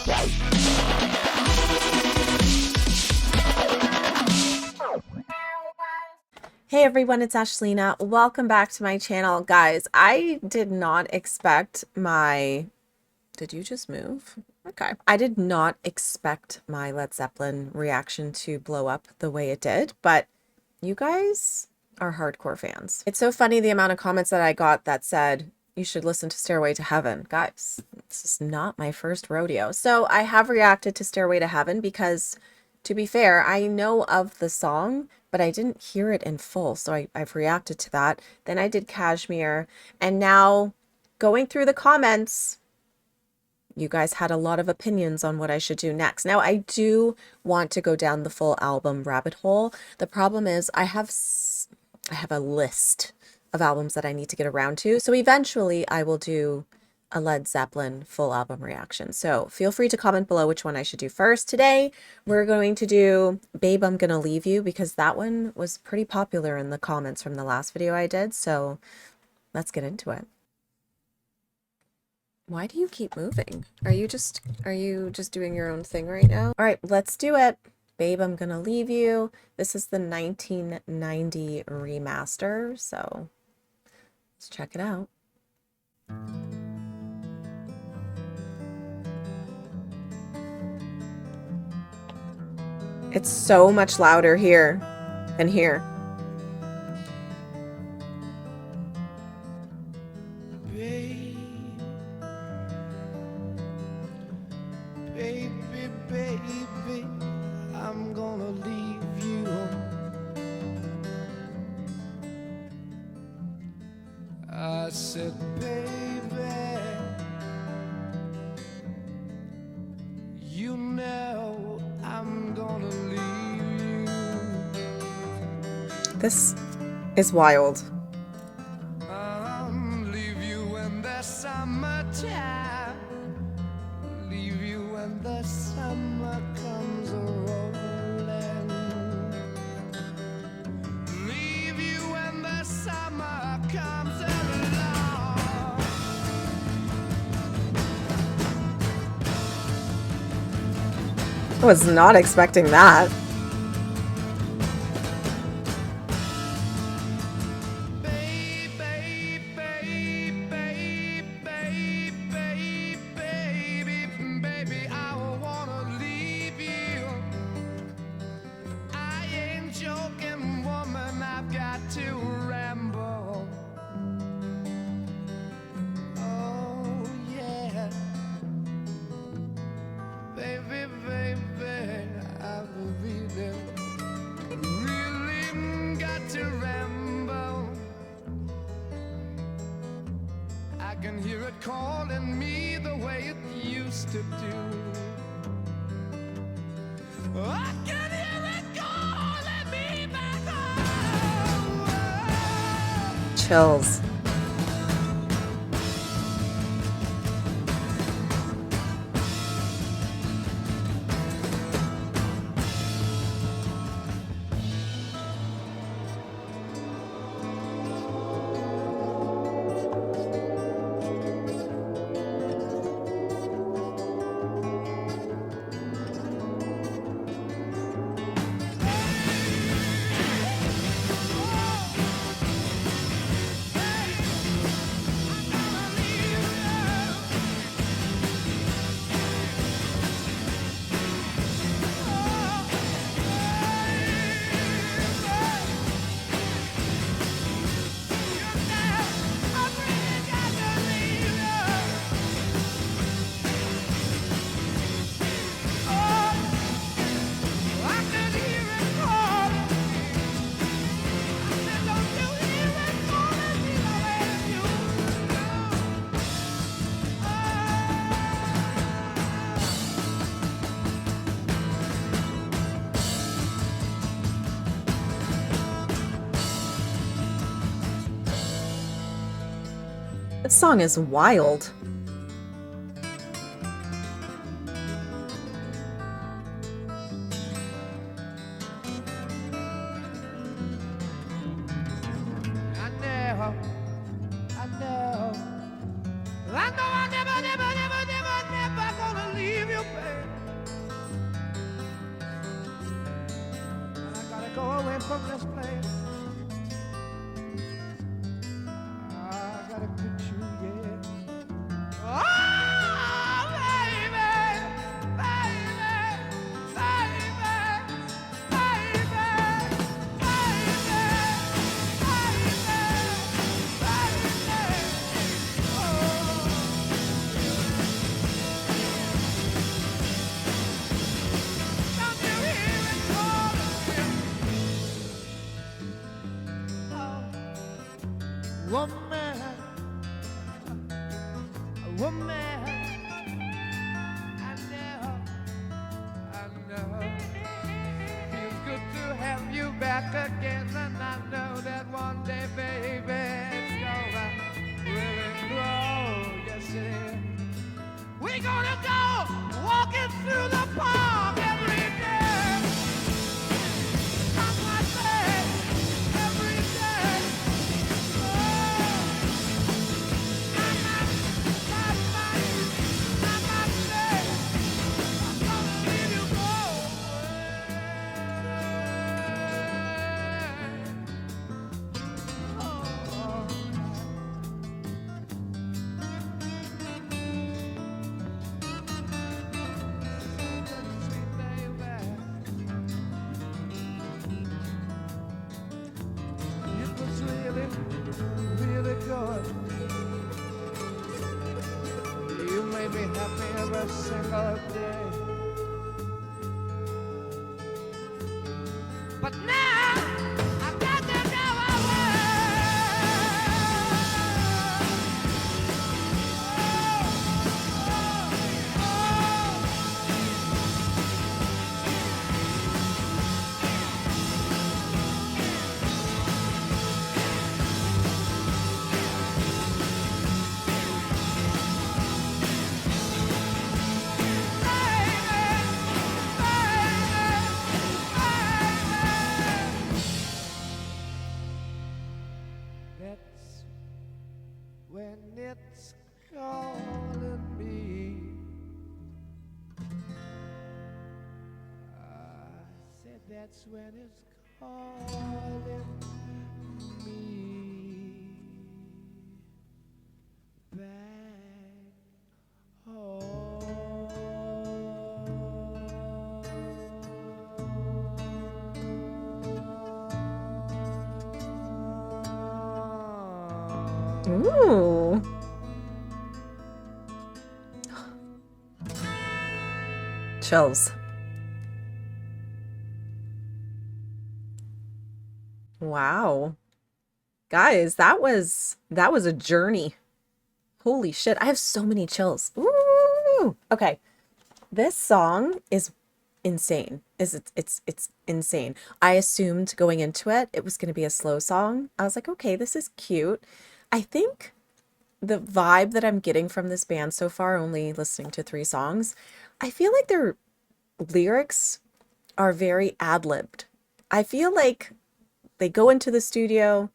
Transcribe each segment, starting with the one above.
Hey everyone, it's Ashlina. Welcome back to my channel. Guys, I did not expect my... Did you just move? Okay. I did not expect my Led Zeppelin reaction to blow up the way it did, but you guys are hardcore fans. It's so funny the amount of comments that I got that said, you should listen to Stairway to Heaven. Guys, this is not my first rodeo. So I have reacted to Stairway to Heaven because, to be fair, I know of the song, but I didn't hear it in full. So I've reacted to that. Then I did Kashmir. And now going through the comments, you guys had a lot of opinions on what I should do next. Now, I do want to go down the full album rabbit hole. The problem is I have a list of albums that I need to get around to. So eventually I will do a Led Zeppelin full album reaction. So feel free to comment below which one I should do first. Today, we're going to do Babe, I'm Gonna Leave You, because that one was pretty popular in the comments from the last video I did. So let's get into it. Why do you keep moving? Are you just doing your own thing right now? All right, let's do it. Babe, I'm Gonna Leave You. This is the 1990 remaster, so let's check it out. It's so much louder here than here. Baby, baby, I'm gonna leave you. I said, baby, you know I'm gonna leave you. This is wild. Leave you in the summertime. Leave you when the summer comes rolling. Leave you when the summer comes along. I was not expecting that. To ramble. Oh yeah, baby, baby, I really got to ramble. I can hear it calling me the way it used to do. I can hear it calling me back home. Chills. This song is wild. I know I never gonna leave you, baby. from this place. I gotta get you, yeah. Oh, baby, baby, baby, baby, woman, woman, I know, feels good to have you back again, and I know that one day, baby, it's gonna really grow. Yes, it is. We're gonna go walking through the park every day. I might say every day. Oh, I might say I'm gonna leave you go. Oh, sweet baby, it was really, really good. You made me happy every single day. But now I got to go That's when it's calling me. I said that's when it's calling me back home. Ooh. Chills. Wow. Guys, that was a journey. Holy shit. I have so many chills. Ooh. Okay. This song is insane. It's insane. I assumed going into it it was going to be a slow song. I was like, "Okay, this is cute." I think the vibe that I'm getting from this band so far, only listening to 3 songs, I feel like their lyrics are very ad-libbed. I feel like they go into the studio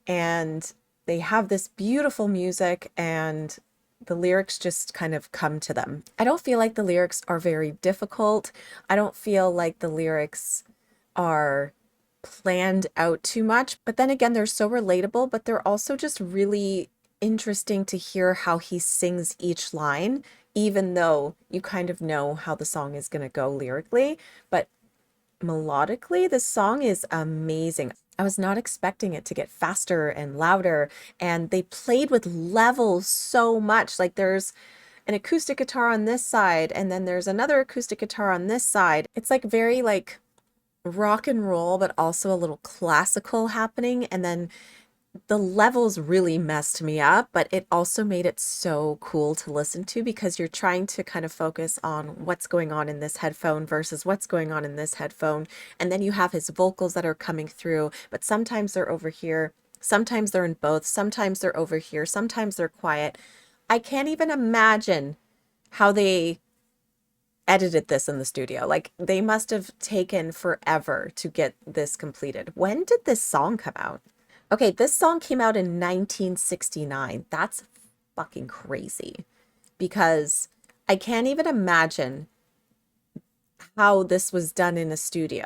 and they have this beautiful music and the lyrics just kind of come to them. I don't feel like the lyrics are very difficult. I don't feel like the lyrics are planned out too much. But then again, they're so relatable, but they're also just really interesting to hear how he sings each line, even though you kind of know how the song is going to go lyrically. But melodically, this song is amazing. I was not expecting it to get faster and louder, and they played with levels so much. Like there's an acoustic guitar on this side, and then there's another acoustic guitar on this side. It's like very like rock and roll, but also a little classical happening. And then the levels really messed me up, but it also made it so cool to listen to because you're trying to kind of focus on what's going on in this headphone versus what's going on in this headphone. And then you have his vocals that are coming through, but sometimes they're over here, sometimes they're in both, sometimes they're over here, sometimes they're quiet. I can't even imagine how they edited this in the studio. Like they must have taken forever to get this completed. When did this song come out? Okay, this song came out in 1969. That's fucking crazy because I can't even imagine how this was done in a studio.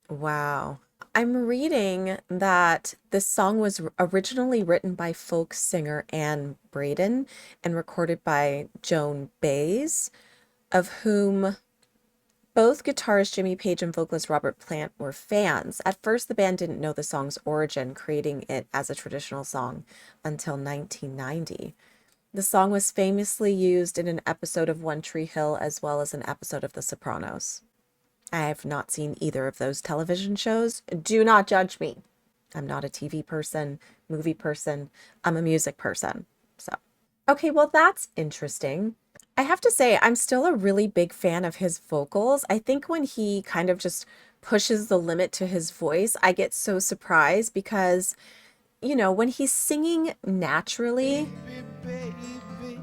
Wow. I'm reading that this song was originally written by folk singer Anne Braden and recorded by Joan Baez, of whom both guitarist Jimmy Page and vocalist Robert Plant were fans. At first, the band didn't know the song's origin, creating it as a traditional song until 1990. The song was famously used in an episode of One Tree Hill as well as an episode of The Sopranos. I have not seen either of those television shows. Do not judge me. I'm not a TV person, movie person. I'm a music person. So, okay, well, that's interesting. I have to say, I'm still a really big fan of his vocals. I think when he kind of just pushes the limit to his voice, I get so surprised because, when he's singing naturally, Baby,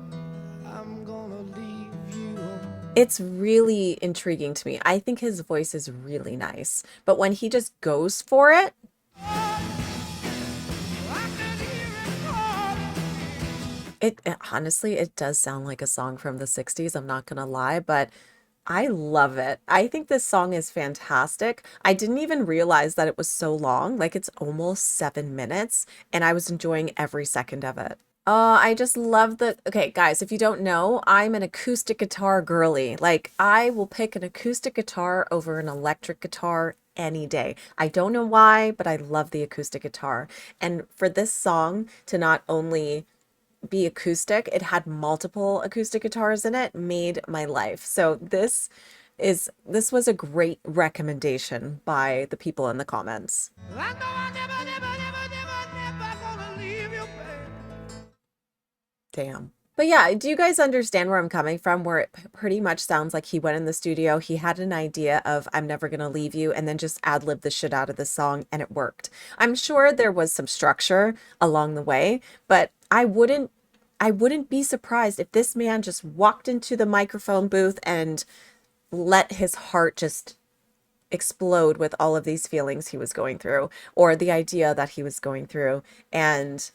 I'm gonna leave you. it's really intriguing to me. I think his voice is really nice. But when he just goes for it, honestly, it does sound like a song from the 60s. I'm not gonna lie, but I love it. I think this song is fantastic. I didn't even realize that it was so long. Like it's almost 7 minutes, and I was enjoying every second of it. Oh, I just love the. Okay, guys, if you don't know, I'm an acoustic guitar girly. Like, I will pick an acoustic guitar over an electric guitar any day. I don't know why, but I love the acoustic guitar. And for this song to not only be acoustic, it had multiple acoustic guitars in it, made my life. So this was a great recommendation by the people in the comments. I know I never, never, never, never, never gonna leave you, babe. Damn. But yeah, do you guys understand where I'm coming from? Where it pretty much sounds like he went in the studio, he had an idea of I'm never gonna leave you, and then just ad-libbed the shit out of the song, and it worked. I'm sure there was some structure along the way, but I wouldn't be surprised if this man just walked into the microphone booth and let his heart just explode with all of these feelings he was going through, or the idea that he was going through, and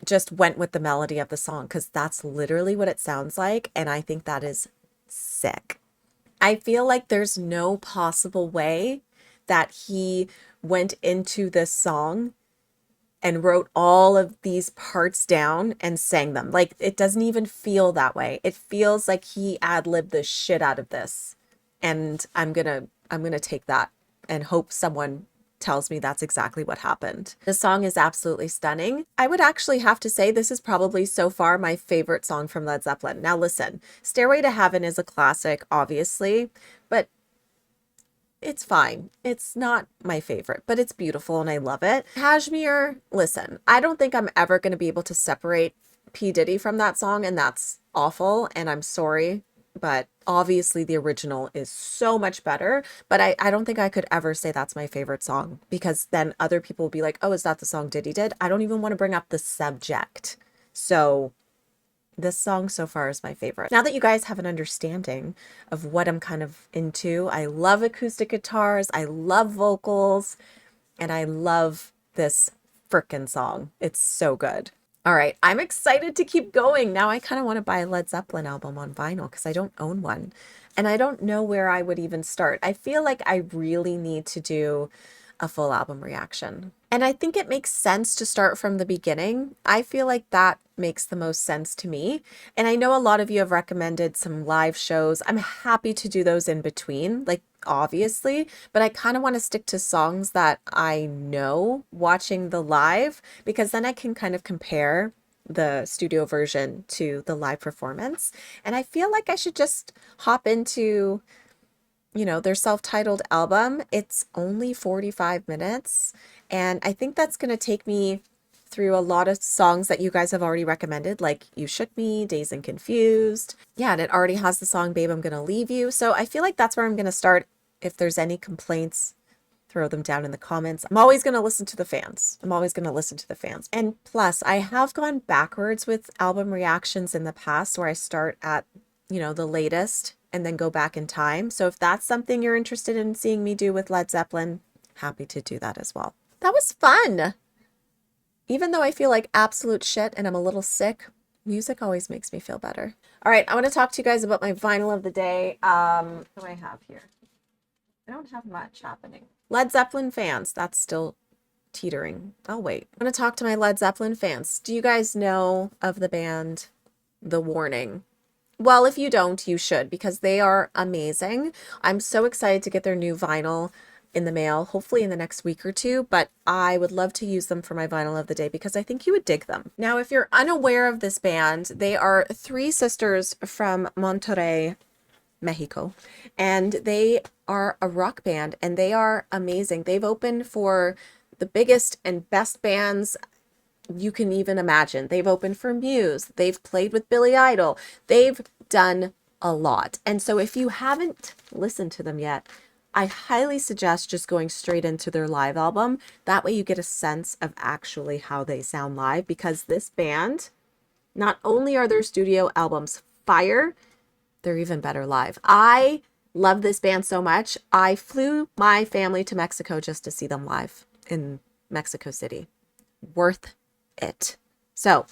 just went with the melody of the song, because that's literally what it sounds like. And I think that is sick. I feel like there's no possible way that he went into this song and wrote all of these parts down and sang them. Like, it doesn't even feel that way. It feels like he ad-libbed the shit out of this. And I'm gonna take that and hope someone tells me that's exactly what happened. The song is absolutely stunning. I would actually have to say this is probably so far my favorite song from Led Zeppelin. Now listen, Stairway to Heaven is a classic, obviously, but it's fine. It's not my favorite, but it's beautiful and I love it. Kashmir, listen, I don't think I'm ever going to be able to separate P. Diddy from that song, and that's awful, and I'm sorry, but obviously the original is so much better. But I don't think I could ever say that's my favorite song, because then other people will be like, oh, is that the song Diddy did? I don't even want to bring up the subject. So this song so far is my favorite. Now that you guys have an understanding of what I'm kind of into, I love acoustic guitars, I love vocals, and I love this frickin' song. It's so good. All right, I'm excited to keep going. Now I kind of want to buy a Led Zeppelin album on vinyl because I don't own one. And I don't know where I would even start. I feel like I really need to do a full album reaction. And I think it makes sense to start from the beginning. I feel like that makes the most sense to me. And I know a lot of you have recommended some live shows. I'm happy to do those in between, like obviously, but I kind of want to stick to songs that I know watching the live, because then I can kind of compare the studio version to the live performance. And I feel like I should just hop into their self-titled album. It's only 45 minutes, and I think that's going to take me through a lot of songs that you guys have already recommended, like You Shook Me, Dazed and Confused. Yeah, and it already has the song Babe, I'm Gonna Leave You. So I feel like that's where I'm going to start. If there's any complaints, throw them down in the comments. I'm always going to listen to the fans. I'm always going to listen to the fans. And plus, I have gone backwards with album reactions in the past, where I start at, the latest and then go back in time. So if that's something you're interested in seeing me do with Led Zeppelin, happy to do that as well. That was fun. Even though I feel like absolute shit and I'm a little sick, music always makes me feel better. All right, I want to talk to you guys about my vinyl of the day. What do I have here? I don't have much happening. Led Zeppelin fans, that's still teetering. I'll wait. I'm going to talk to my Led Zeppelin fans. Do you guys know of the band The Warning? Well, if you don't, you should, because they are amazing. I'm so excited to get their new vinyl in the mail, hopefully in the next week or two, but I would love to use them for my vinyl of the day because I think you would dig them. Now, if you're unaware of this band, they are three sisters from Monterrey, Mexico, and they are a rock band and they are amazing. They've opened for the biggest and best bands you can even imagine. They've opened for Muse. They've played with Billy Idol. They've done a lot. And so if you haven't listened to them yet, I highly suggest just going straight into their live album. That way you get a sense of actually how they sound live, because this band, not only are their studio albums fire, they're even better live. I love this band so much. I flew my family to Mexico just to see them live in Mexico City. Worth it. So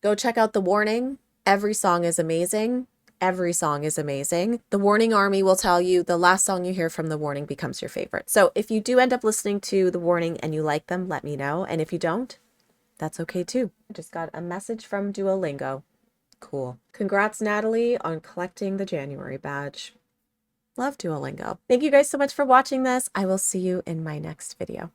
go check out The Warning. Every song is amazing. Every song is amazing. The Warning Army will tell you the last song you hear from The Warning becomes your favorite. So if you do end up listening to The Warning and you like them, let me know. And if you don't, that's okay too. I just got a message from Duolingo. Cool. Congrats, Natalie, on collecting the January badge. Love Duolingo. Thank you guys so much for watching this. I will see you in my next video.